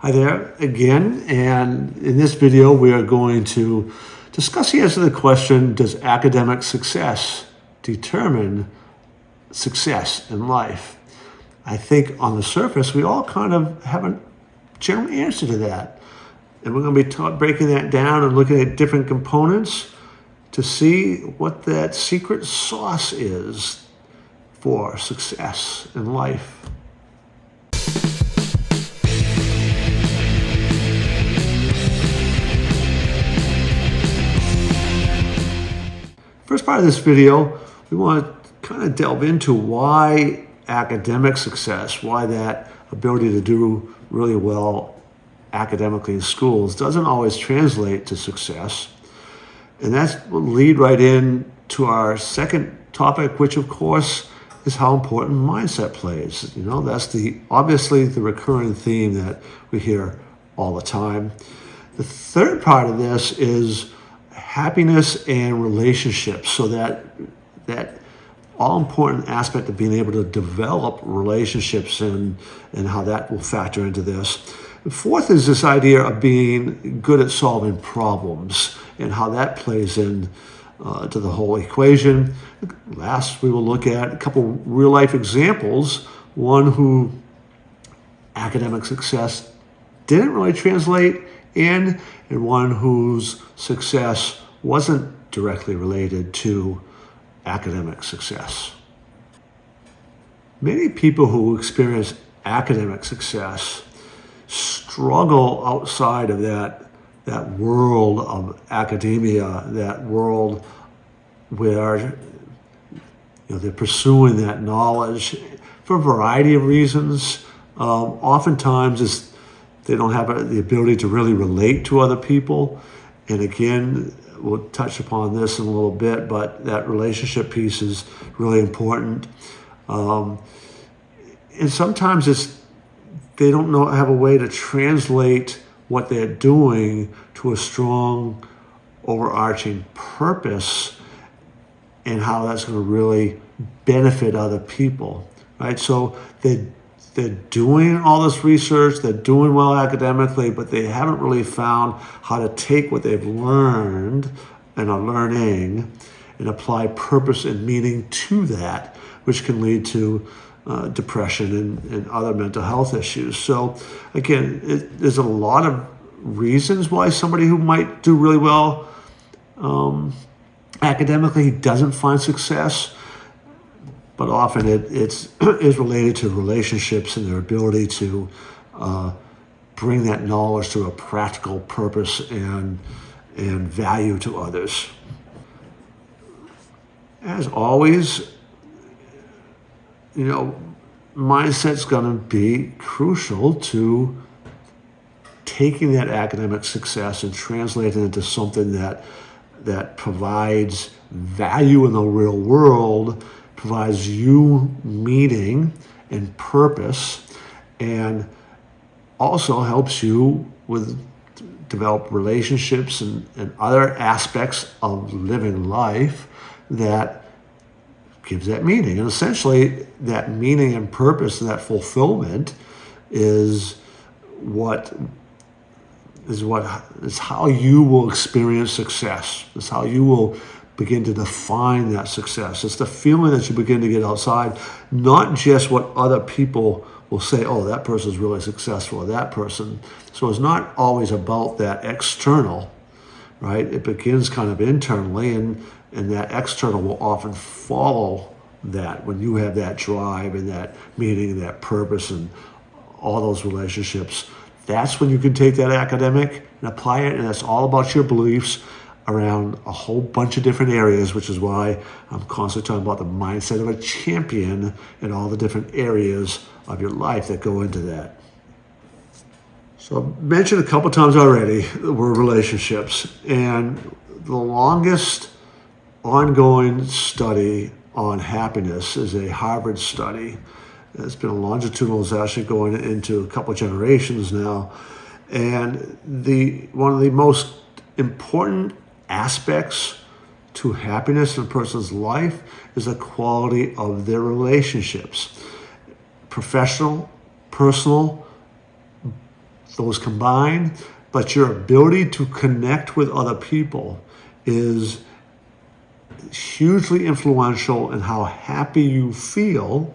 Hi there again, and in this video we are going to discuss the answer to the question, does academic success determine success in life? I think on the surface we all kind of have a general answer to that, and we're going to be breaking that down and looking at different components to see what that secret sauce is for success in life. First part of this video, we want to kind of delve into why academic success, why that ability to do really well academically in schools doesn't always translate to success. And that will lead right in to our second topic, which of course is how important mindset plays. That's obviously the recurring theme that we hear all the time. The third part of this is happiness and relationships, so that all-important aspect of being able to develop relationships and how that will factor into this. The fourth is this idea of being good at solving problems and how that plays in to the whole equation. Last, we will look at a couple real-life examples, one who academic success didn't really translate in, and one whose success wasn't directly related to academic success. Many people who experience academic success struggle outside of that world of academia, that world where they're pursuing that knowledge for a variety of reasons. Oftentimes they don't have the ability to really relate to other people. And again, we'll touch upon this in a little bit, but that relationship piece is really important. And sometimes they don't have a way to translate what they're doing to a strong, overarching purpose and how that's going to really benefit other people, right? So they're doing all this research, they're doing well academically, but they haven't really found how to take what they've learned and are learning and apply purpose and meaning to that, which can lead to depression and other mental health issues. So again, there's a lot of reasons why somebody who might do really well academically doesn't find success. But often it is related to relationships and their ability to bring that knowledge to a practical purpose and value to others. As always, mindset's going to be crucial to taking that academic success and translating it into something that provides value in the real world, provides you meaning and purpose, and also helps you develop relationships and other aspects of living life that gives that meaning. And essentially, that meaning and purpose and that fulfillment is how you will experience success. It's how you will begin to define that success. It's the feeling that you begin to get outside, not just what other people will say, oh, that person's really successful, or that person. So it's not always about that external, right? It begins kind of internally, and that external will often follow that when you have that drive and that meaning and that purpose and all those relationships. That's when you can take that academic and apply it, and that's all about your beliefs around a whole bunch of different areas, which is why I'm constantly talking about the mindset of a champion and all the different areas of your life that go into that. So I've mentioned a couple times already the word relationships, and the longest ongoing study on happiness is a Harvard study. It's been a longitudinal, it's actually going into a couple of generations now. And one of the most important aspects to happiness in a person's life is the quality of their relationships. Professional, personal, those combined, but your ability to connect with other people is hugely influential in how happy you feel.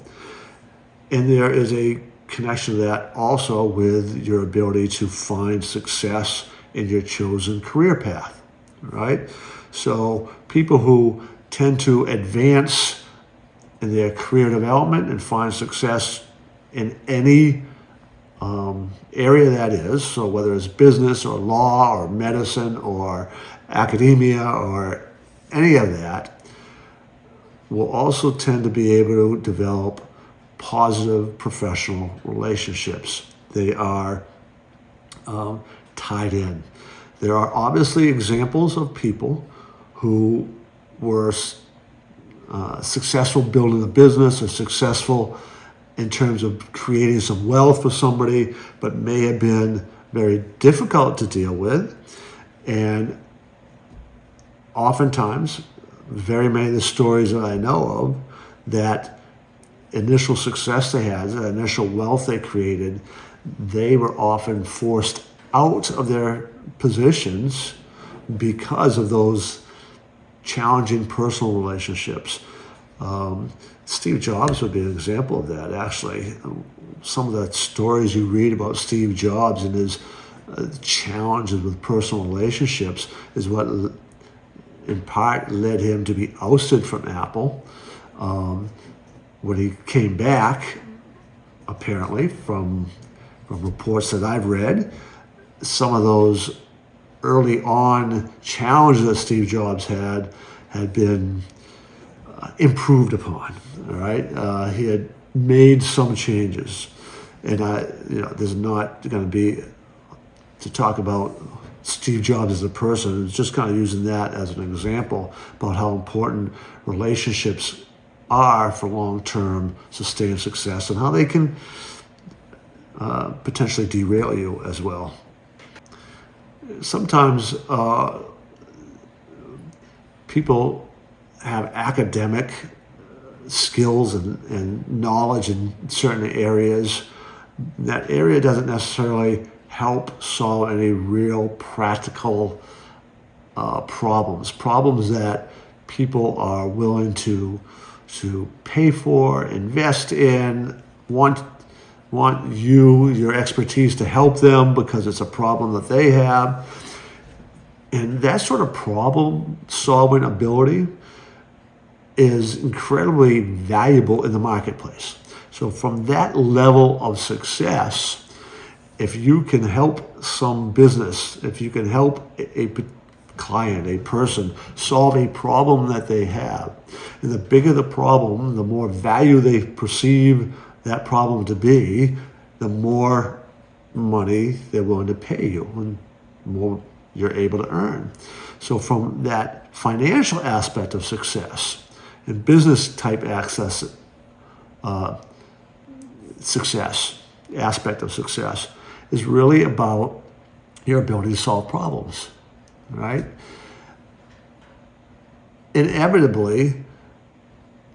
And there is a connection to that also with your ability to find success in your chosen career path, right? So people who tend to advance in their career development and find success in any area that is, so whether it's business or law or medicine or academia or any of that, will also tend to be able to develop positive professional relationships. They are tied in. There are obviously examples of people who were successful building a business or successful in terms of creating some wealth for somebody, but may have been very difficult to deal with. And oftentimes, very many of the stories that I know of, that initial success they had, the initial wealth they created, they were often forced out of their positions because of those challenging personal relationships. Steve Jobs would be an example of that, actually. Some of the stories you read about Steve Jobs and his challenges with personal relationships is what in part led him to be ousted from Apple. When he came back, apparently, from reports that I've read, some of those early on challenges that Steve Jobs had been improved upon. All right, he had made some changes, and there's not going to be to talk about Steve Jobs as a person. It's just kind of using that as an example about how important relationships are for long-term sustained success and how they can potentially derail you as well. Sometimes people have academic skills and knowledge in certain areas. That area doesn't necessarily help solve any real practical problems that people are willing to pay for, invest in, want your expertise to help them because it's a problem that they have. And that sort of problem solving ability is incredibly valuable in the marketplace. So from that level of success, if you can help some business, if you can help a client, a person, solve a problem that they have, and the bigger the problem, the more value they perceive that problem to be, the more money they're willing to pay you and more you're able to earn. So from that financial aspect of success and business type success aspect of success is really about your ability to solve problems, right? Inevitably,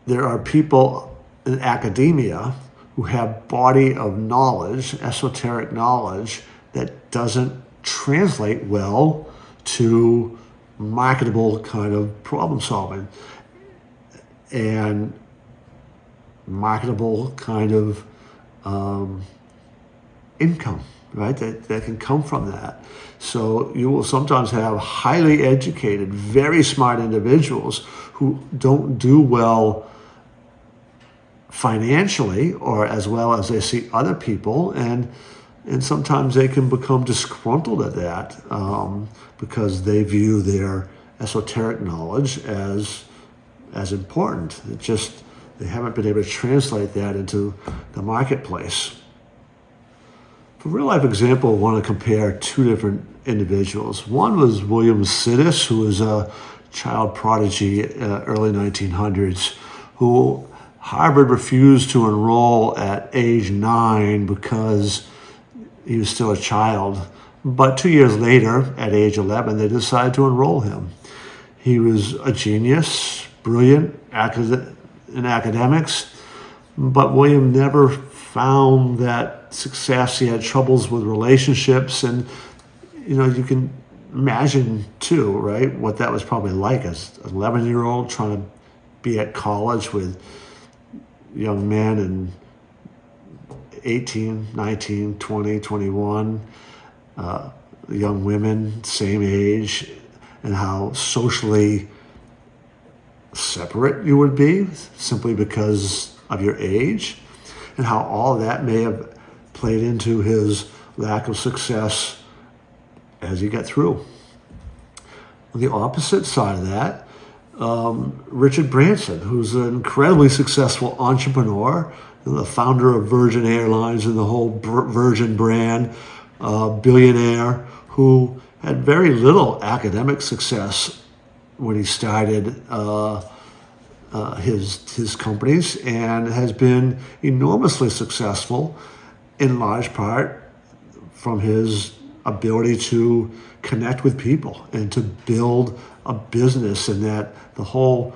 there are people in academia who have body of knowledge, esoteric knowledge, that doesn't translate well to marketable kind of problem solving and marketable kind of income, right? That can come from that. So you will sometimes have highly educated, very smart individuals who don't do well financially or as well as they see other people, and sometimes they can become disgruntled at that because they view their esoteric knowledge as important. They haven't been able to translate that into the marketplace. For a real life example, I want to compare two different individuals. One was William Sidis, who was a child prodigy in the early 1900s, who Harvard refused to enroll at age 9 because he was still a child. But 2 years later, at age 11, they decided to enroll him. He was a genius, brilliant in academics, but William never found that success. He had troubles with relationships, and you can imagine too, right, what that was probably like as an 11-year-old trying to be at college with young men and 18, 19, 20, 21, young women, same age, and how socially separate you would be simply because of your age, and how all that may have played into his lack of success as he got through. On the opposite side of that, Richard Branson, who's an incredibly successful entrepreneur, the founder of Virgin Airlines and the whole Virgin brand, billionaire, who had very little academic success when he started his companies, and has been enormously successful in large part from his ability to connect with people and to build a business, and that the whole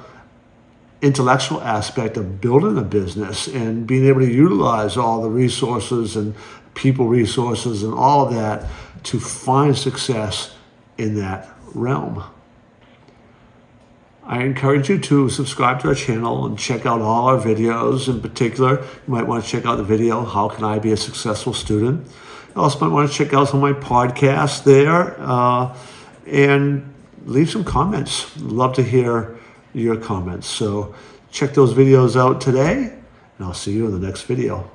intellectual aspect of building a business and being able to utilize all the resources and people resources and all of that to find success in that realm. I encourage you to subscribe to our channel and check out all our videos. In particular, you might want to check out the video, How Can I Be a Successful Student? You also might want to check out some of my podcasts there and leave some comments. Love to hear your comments. So check those videos out today, and I'll see you in the next video.